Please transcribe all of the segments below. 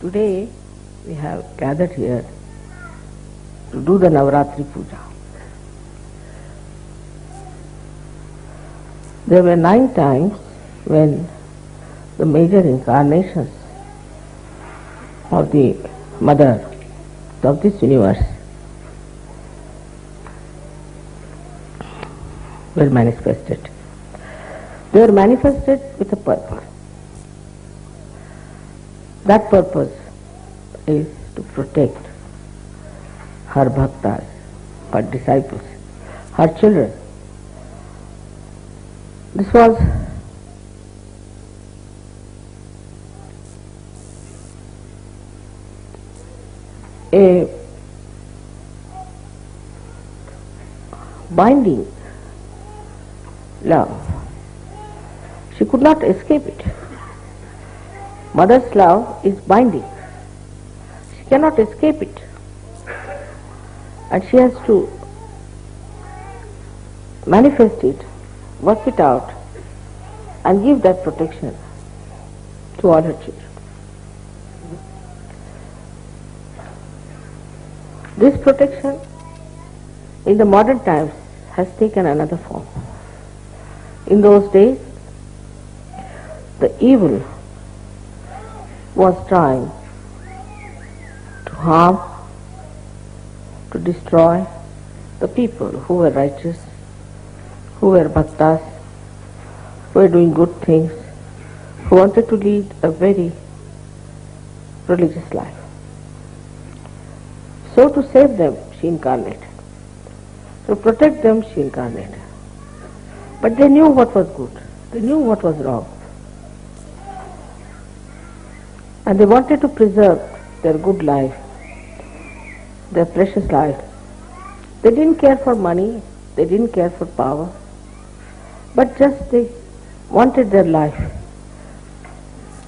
Today we have gathered here to do the Navaratri Puja. There were 9 times when the major incarnations of the Mother of this universe were manifested. They were manifested with a purpose. That purpose is to protect her bhaktas, her disciples, her children. This was a binding love. She could not escape it. Mother's love is binding. She cannot escape it. And she has to manifest it, work it out, and give that protection to all her children. This protection in the modern times has taken another form. In those days, the evil was trying to harm, to destroy the people who were righteous, who were bhaktas, who were doing good things, who wanted to lead a very religious life. So to save them, she incarnated. To protect them, she incarnated. But they knew what was good. They knew what was wrong. And they wanted to preserve their good life, their precious life. They didn't care for money, they didn't care for power, but just they wanted their life.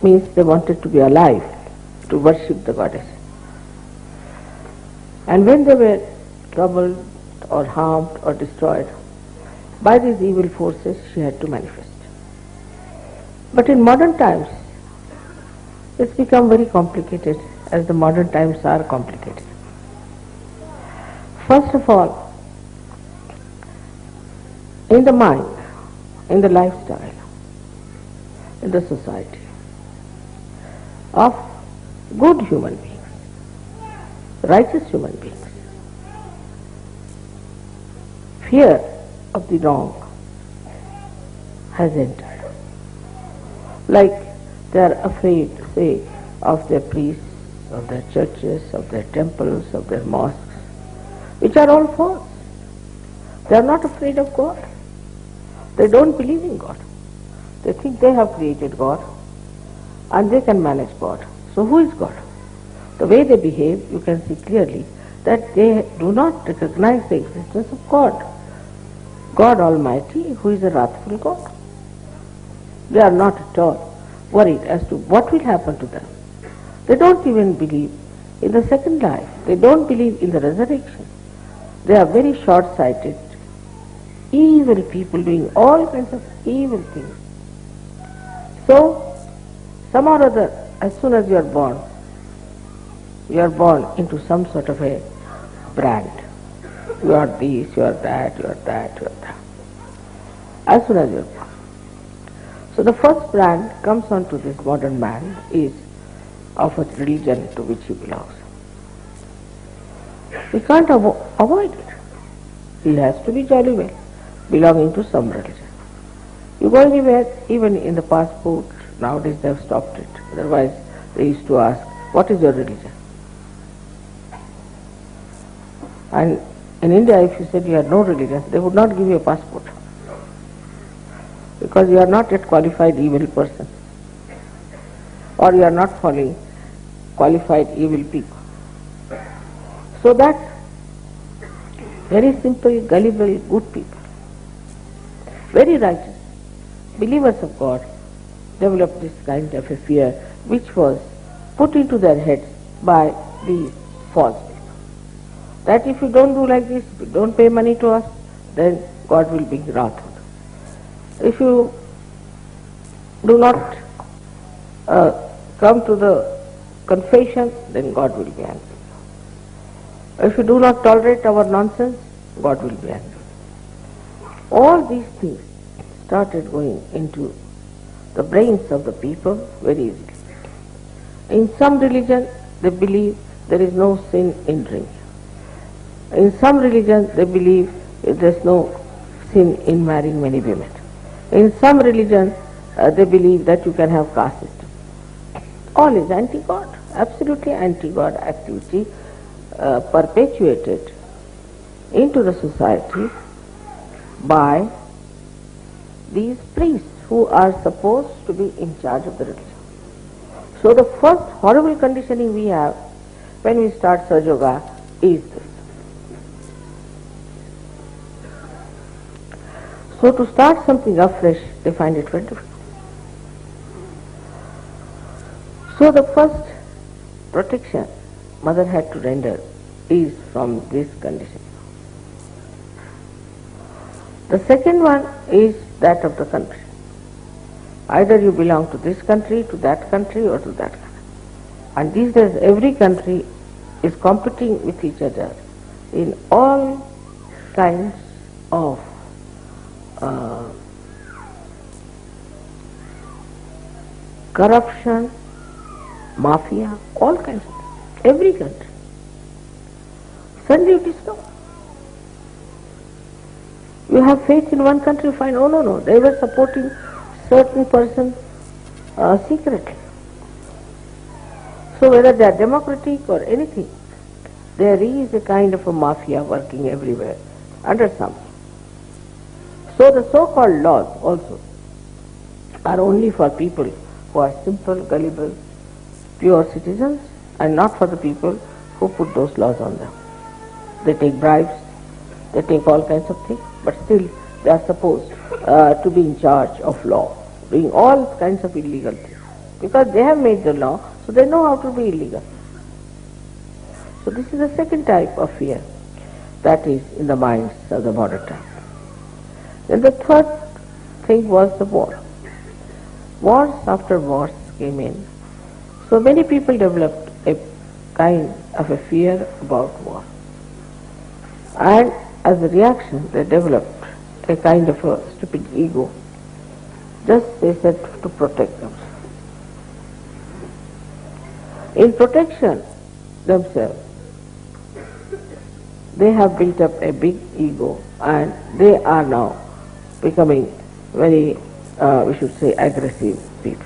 Means they wanted to be alive, to worship the goddess. And when they were troubled or harmed or destroyed by these evil forces, she had to manifest. But in modern times, it's become very complicated, as the modern times are complicated. First of all, in the mind, in the lifestyle, in the society of good human beings, righteous human beings, fear of the wrong has entered. Like they are afraid, say, of their priests, of their churches, of their temples, of their mosques, which are all false. They are not afraid of God. They don't believe in God. They think they have created God and they can manage God. So who is God? The way they behave, you can see clearly that they do not recognize the existence of God. God Almighty, who is a wrathful God. They are not at all worried as to what will happen to them. They don't even believe in the second life. They don't believe in the resurrection. They are very short-sighted, evil people doing all kinds of evil things. So, somehow or other, as soon as you are born into some sort of a brand. You are this, you are that, you are that, you are that. As soon as you are born. So the first brand comes onto this modern man is of a religion to which he belongs. We can't avoid it. He has to be jolly well belonging to some religion. You go anywhere, even in the passport, nowadays they have stopped it. Otherwise they used to ask, what is your religion? And in India, if you said you had no religion, they would not give you a passport. Because you are not yet qualified evil person. Or you are not following qualified evil people. So that very simple, gullible, good people, very righteous, believers of God, developed this kind of a fear which was put into their heads by these false people. That if you don't do like this, if you don't pay money to us, then God will be wrathful. If you do not come to the confession, then God will be angry. If you do not tolerate our nonsense, God will be angry. All these things started going into the brains of the people very easily. In some religion, they believe there is no sin in drink. In some religion, they believe there is no sin in marrying many women. In some religion, they believe that you can have caste system. All is anti-God, absolutely anti-God activity perpetuated into the society by these priests who are supposed to be in charge of the religion. So the first horrible conditioning we have when we start Sahaja Yoga is this. So to start something afresh, they find it very difficult. So the first protection mother had to render is from this condition. The second one is that of the country. Either you belong to this country, to that country, or to that country. And these days every country is competing with each other in all kinds of corruption, mafia, all kinds of things. Every country. Suddenly it is no. You have faith in one country, fine. Oh no, they were supporting certain person secretly. So whether they are democratic or anything, there is a kind of a mafia working everywhere under some. So the so-called laws also are only for people who are simple, gullible, pure citizens, and not for the people who put those laws on them. They take bribes, they take all kinds of things, but still they are supposed to be in charge of law, doing all kinds of illegal things. Because they have made the law, so they know how to be illegal. So this is the second type of fear that is in the minds of the modern time. Then the third thing was the war. Wars after wars came in. So many people developed a kind of a fear about war. And as a reaction, they developed a kind of a stupid ego. Just they said to protect themselves. In protection themselves, they have built up a big ego and they are now becoming very, we should say, aggressive people.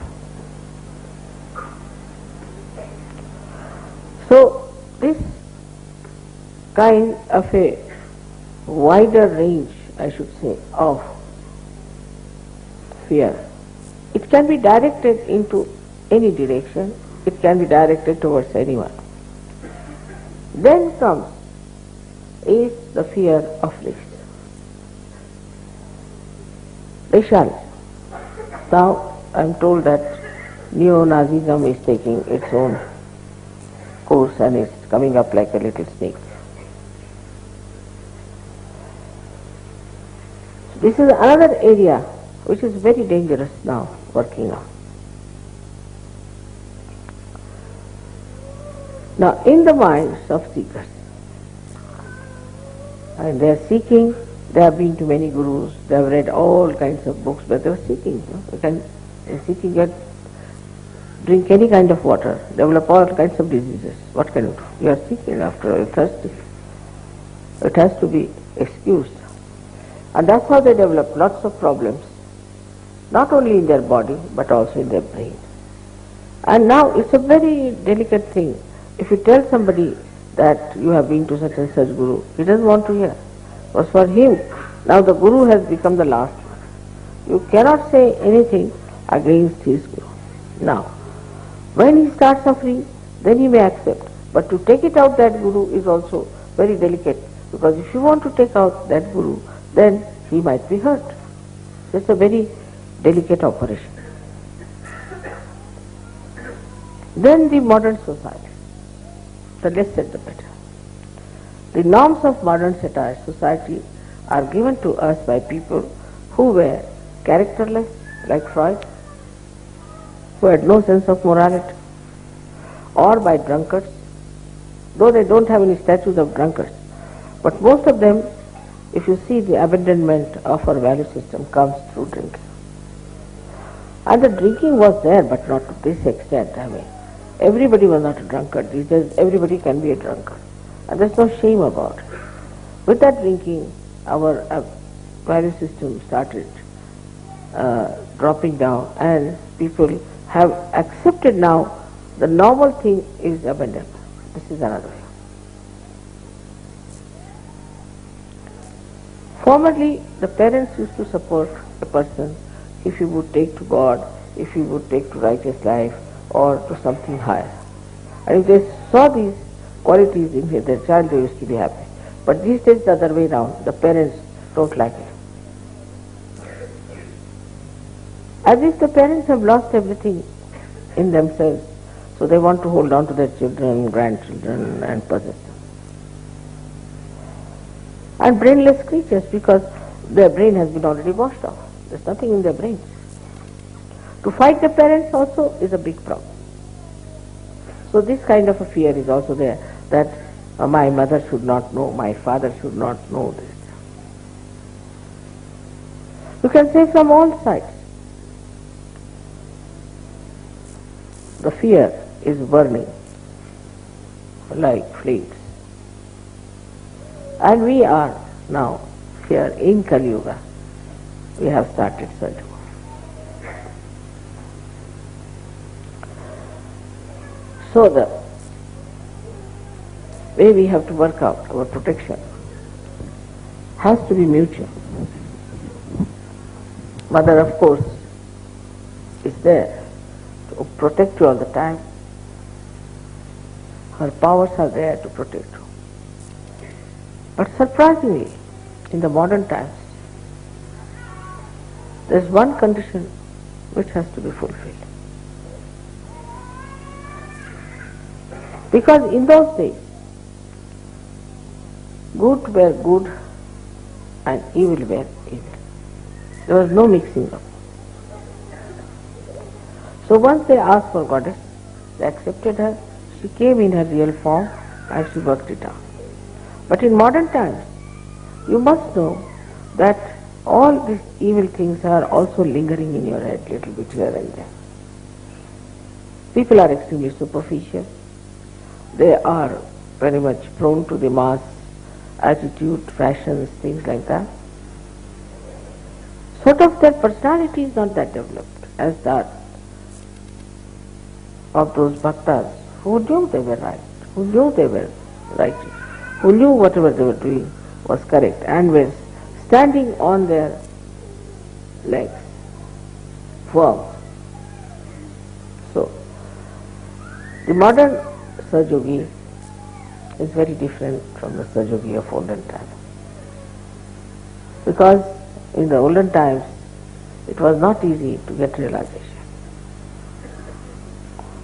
So this kind of a wider range, I should say, of fear, it can be directed into any direction, it can be directed towards anyone. Then comes is the fear of risk. Racialism. Now I am told that neo-Nazism is taking its own course and is coming up like a little snake. This is another area which is very dangerous now working on. Now in the minds of seekers, and they are seeking, they have been to many gurus, they have read all kinds of books, but they are seeking. They are seeking that drink any kind of water, develop all kinds of diseases. What can you do? You are seeking after all, you are thirsty. It has to be excused. And that's how they develop lots of problems, not only in their body, but also in their brain. And now it's a very delicate thing. If you tell somebody that you have been to such and such guru, he doesn't want to hear. Because for him, now the guru has become the last one. You cannot say anything against his guru. Now, when he starts suffering, then he may accept. But to take it out that guru is also very delicate, because if you want to take out that guru, then he might be hurt. So it's a very delicate operation. Then the modern society, the less said the better. The norms of modern society are given to us by people who were characterless, like Freud, who had no sense of morality, or by drunkards, though they don't have any statues of drunkards. But most of them, if you see, the abandonment of our value system comes through drinking. And the drinking was there, but not to this extent. I mean, everybody was not a drunkard. These days, everybody can be a drunkard. And there's no shame about it. With that drinking, our value system started dropping down, and people have accepted now the normal thing is abandonment. This is another way. Formerly, the parents used to support a person if he would take to God, if he would take to righteous life, or to something higher. And if they saw these qualities in their child, they used to be happy. But these days, the other way around, the parents don't like it. As if the parents have lost everything in themselves, so they want to hold on to their children, grandchildren, and possess them. And brainless creatures, because their brain has been already washed off. There's nothing in their brains. To fight the parents also is a big problem. So this kind of a fear is also there, that my mother should not know, my father should not know this. You can say from all sides. The fear is burning like flames. And we are now here in Kali Yuga. We have started surgery. So the way we have to work out our protection has to be mutual. Mother, of course, is there to protect you all the time. Her powers are there to protect you. But surprisingly, in the modern times, there is one condition which has to be fulfilled. Because in those days, good were good and evil were evil. There was no mixing up. So once they asked for goddess, they accepted her, she came in her real form and she worked it out. But in modern times, you must know that all these evil things are also lingering in your head little bit here and there. People are extremely superficial. They are very much prone to the mass attitude, fashions, things like that. Sort of their personality is not that developed as that of those bhaktas who knew they were right, who knew they were righteous, who knew whatever they were doing was correct and were standing on their legs firm. So, the modern Sahaja is very different from the Sahaja of olden times. Because in the olden times, it was not easy to get realization.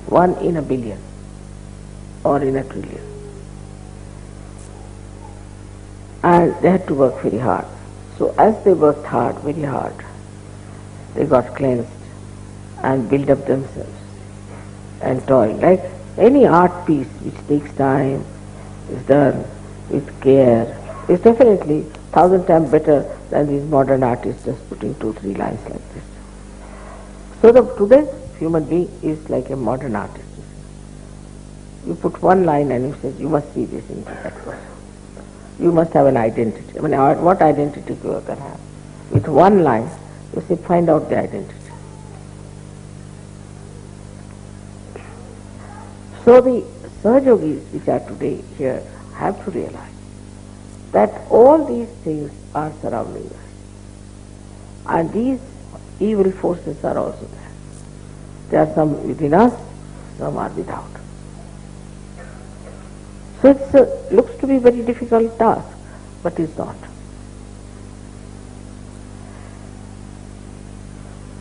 1 in a billion or in a trillion. And they had to work very hard. So as they worked hard, very hard, they got cleansed and built up themselves and toiled. Like any art piece which takes time, is done with care, is definitely 1,000 times better than these modern artists just putting 2-3 lines like this. So today's human being is like a modern artist. You put one line and you say, you must see this into that person. You must have an identity. I mean, what identity you can have? With one line, you say, find out the identity. So the Sahajogis which are today here have to realize that all these things are surrounding us. And these evil forces are also there. There are some within us, some are without. So it looks to be a very difficult task, but it's not.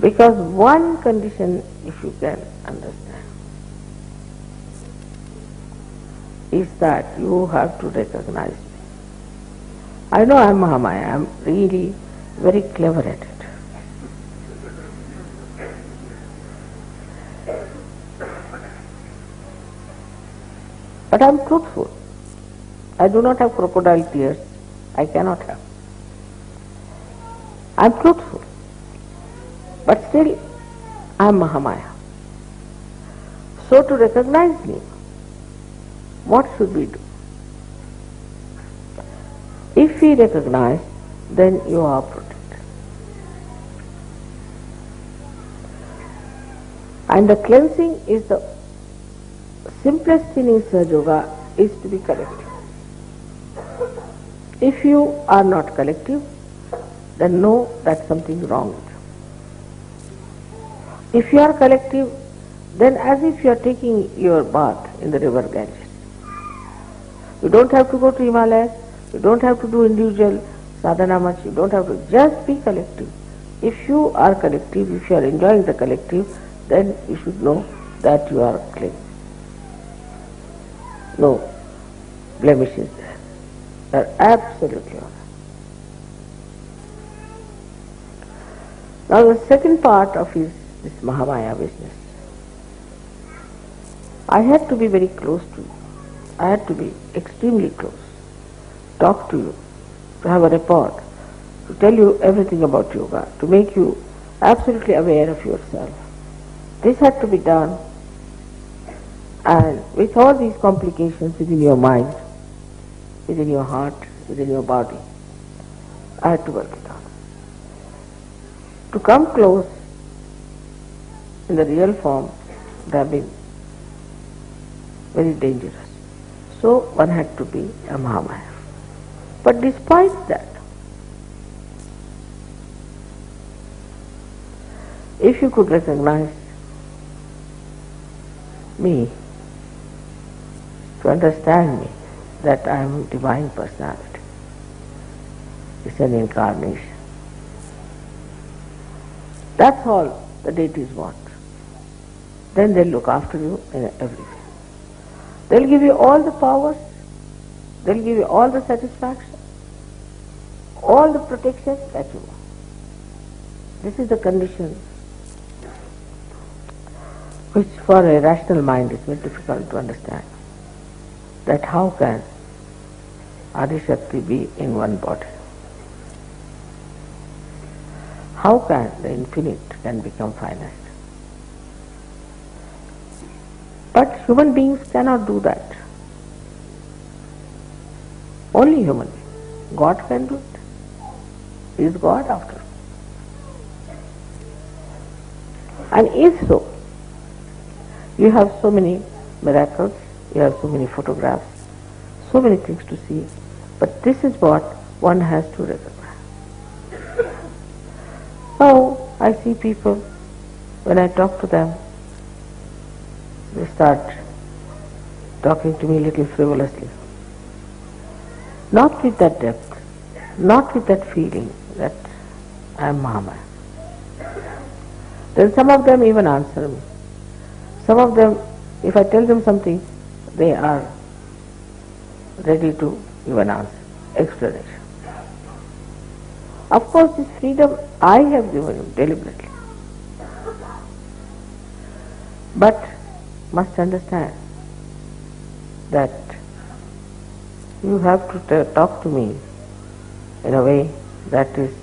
Because one condition, if you can understand, is that you have to recognize me. I know I am Mahamaya, I am really very clever at it. But I am truthful. I do not have crocodile tears. I cannot have. I am truthful. But still, I am Mahamaya. So to recognize me, what should we do? If we recognize, then you are protected. And the cleansing is the simplest thing in Sahaja Yoga, is to be collective. If you are not collective, then know that something is wrong with you. If you are collective, then as if you are taking your bath in the river Ganges. You don't have to go to Himalayas, you don't have to do individual sadhana much, you don't have to, just be collective. If you are collective, if you are enjoying the collective, then you should know that you are clean. No blemishes there. They are absolutely all. Now the second part of this Mahamaya business. I had to be very close to you. I had to be extremely close. Talk to you, to have a rapport, to tell you everything about yoga, to make you absolutely aware of yourself. This had to be done, and with all these complications within your mind, within your heart, within your body, I had to work it out. To come close in the real form would have been very dangerous. So one had to be a Mahamaya. But despite that, if you could recognize me, to understand me, that I am divine personality, it's an incarnation. That's all the deities want. Then they'll look after you in everything. They'll give you all the powers, they'll give you all the satisfaction, all the protection that you want. This is the condition which for a rational mind is very difficult to understand. That how can Adi-Shakti be in one body? How can the infinite can become finite? But human beings cannot do that. Only human beings. God can do it. He is God after all. And if so, you have so many miracles, you have so many photographs, so many things to see, but this is what one has to recognize. Now, I see people, when I talk to them, they start talking to me a little frivolously. Not with that depth, not with that feeling that I am Mahamaya. Then some of them even answer me. Some of them, if I tell them something, they are ready to even answer, explanation. Of course, this freedom I have given you deliberately. But must understand that you have to talk to me in a way that is,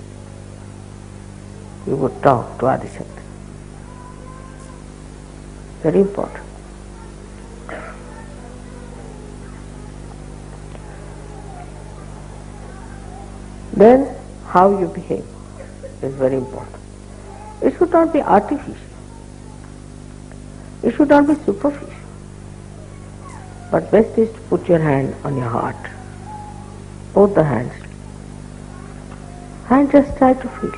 you would talk to Adi-Shakti. Very important. Then how you behave is very important. It should not be artificial. It should not be superficial. But best is to put your hand on your heart, both the hands, and just try to feel.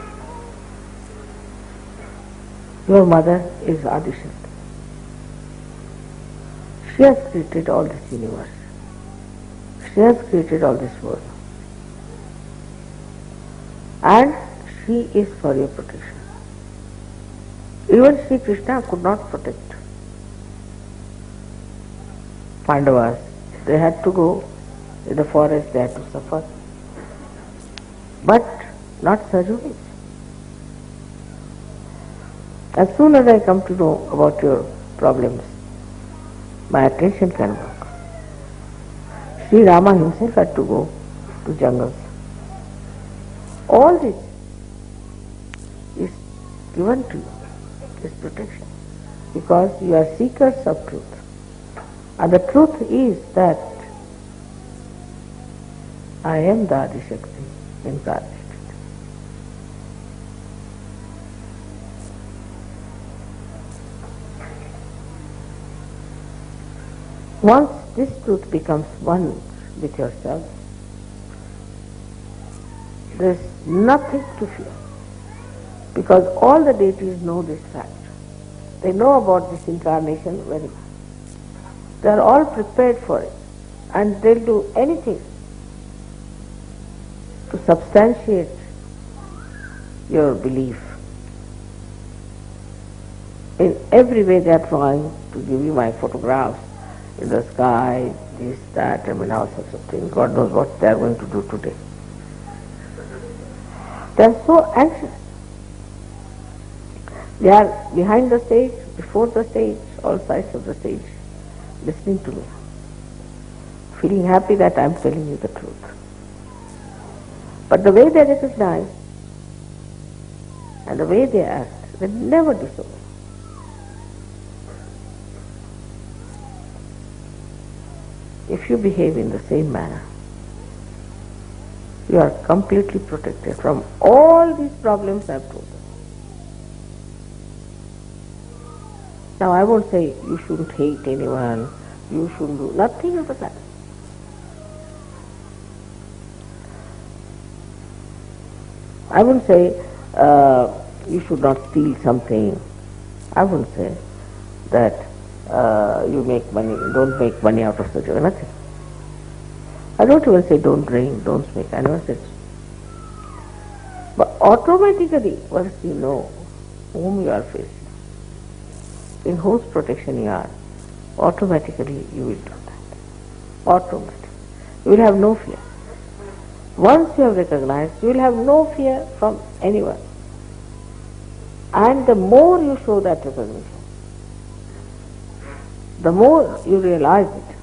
Your mother is Adi-Shakti. She has created all this universe. She has created all this world. And she is for your protection. Even Sri Krishna could not protect Pandavas. They had to go in the forest, they had to suffer. But not Sahaja. As soon as I come to know about your problems, my attention can work. Sri Rama himself had to go to jungles. All this is given to you, this protection, because you are seekers of truth. And the truth is that I am the Adishakti incarnated. Once this truth becomes one with yourself, there is nothing to fear, because all the deities know this fact. They know about this incarnation very well. They are all prepared for it, and they'll do anything to substantiate your belief. In every way they are trying to give you my photographs in the sky, this, that, all sorts of things. God knows what they are going to do today. They are so anxious. They are behind the stage, before the stage, all sides of the stage, listening to me, feeling happy that I am telling you the truth. But the way they recognize and the way they act, they never disobey. If you behave in the same manner, you are completely protected from all these problems I have told you. Now I won't say you shouldn't hate anyone, you shouldn't do nothing of the kind. I wouldn't say you should not steal something. I wouldn't say that you make money, don't make money out of such a nothing. I don't even say don't drink, don't smoke, I never said so. But automatically, once you know whom you are facing, in whose protection you are, automatically you will do that. Automatically. You will have no fear. Once you have recognized, you will have no fear from anyone. And the more you show that recognition, the more you realize it,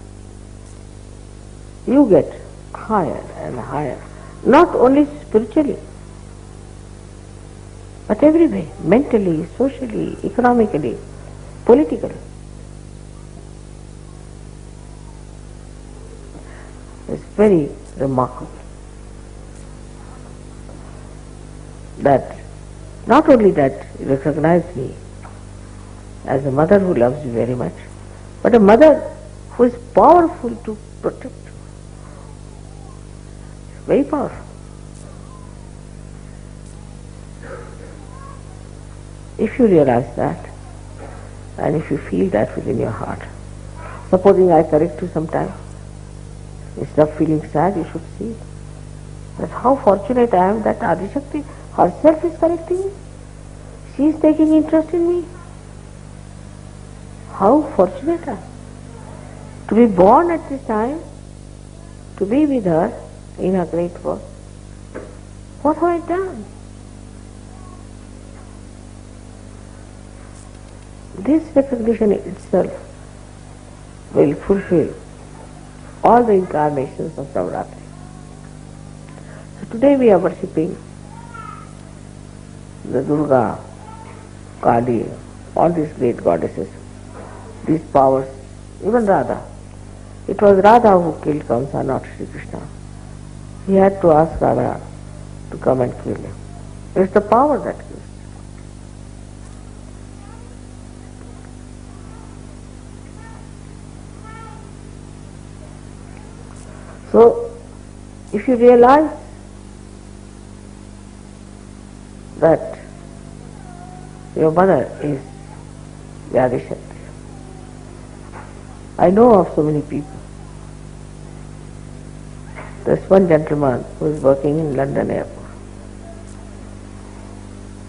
you get higher and higher, not only spiritually, but every way, mentally, socially, economically, politically. It's very remarkable that not only that you recognize me as a mother who loves you very much, but a mother who is powerful to protect you. Very powerful. If you realize that, and if you feel that within your heart, supposing I correct you sometime, instead of feeling sad, you should see that how fortunate I am that Adishakti herself is correcting me. She is taking interest in me. How fortunate I am to be born at this time, to be with her in her great work. What have I done? This recognition itself will fulfill all the incarnations of Navratri. So today we are worshipping the Durga, Kali, all these great goddesses, these powers, even Radha. It was Radha who killed Kamsa, not Sri Krishna. He had to ask Radha to come and kill him. It's the power that gives. So, if you realize that your mother is the Adishakti, I know of so many people. There's one gentleman who is working in London airport.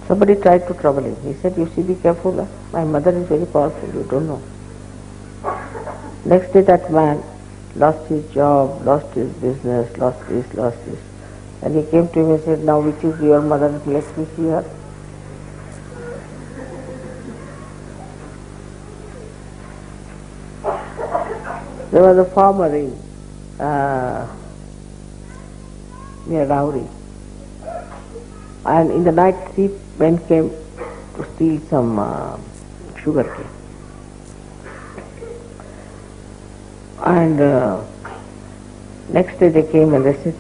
Somebody tried to trouble him. He said, you see, be careful, my mother is very powerful, you don't know. Next day that man lost his job, lost his business, lost this, lost this. And he came to him and said, now which is your mother, let me see her. There was a farmer in uh, near Rauri. And in the night, 3 men came to steal some sugar cane. And next day they came and they said,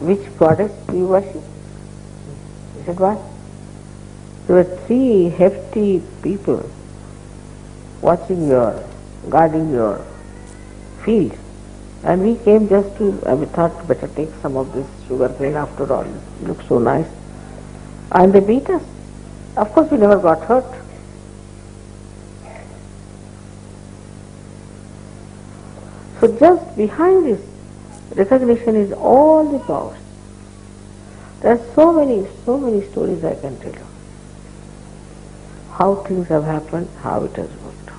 "Which goddess do you worship?" I said, "What?" There were 3 hefty people watching guarding your field. And we came just to, we thought better take some of this sugar cane after all. It looks so nice. And they beat us. Of course we never got hurt. So just behind this recognition is all the powers. There are so many stories I can tell you. How things have happened, how it has worked out.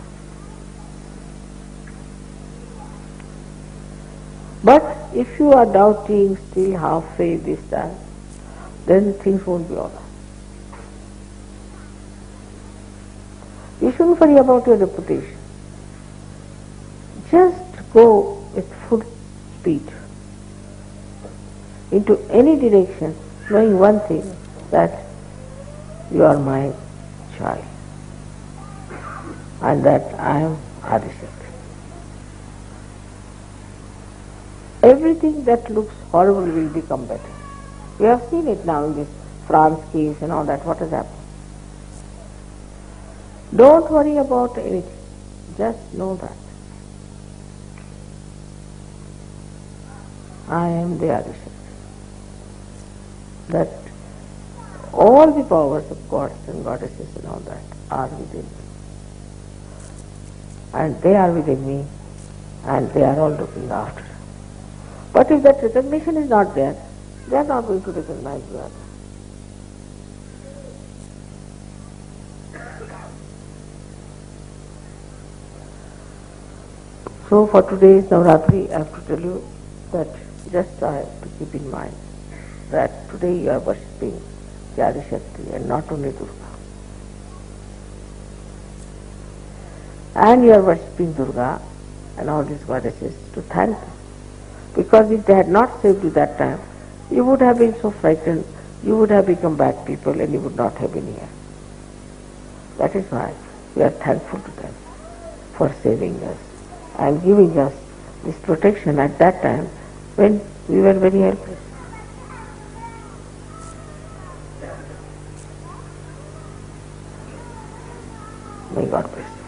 But if you are doubting, still half faith this time, then things won't be all right. You shouldn't worry about your reputation. Just go with full speed into any direction, knowing one thing, that you are my child and that I am Adishakti. Everything that looks horrible will become better. We have seen it now in this France case and all that. What has happened? Don't worry about anything. Just know that I am the Adishakti. That all the powers of gods and goddesses and all that are within me. And they are within me, and they are all looking after. But if that recognition is not there, they are not going to recognize the other. So for today's Navratri, I have to tell you that just I have to keep in mind that today you are worshipping the Adishakti and not only Durga. And you are worshipping Durga and all these goddesses to thank them. Because if they had not saved you that time, you would have been so frightened, you would have become bad people and you would not have been here. That is why we are thankful to them for saving us and giving us this protection at that time when we were very helpless. May God bless you.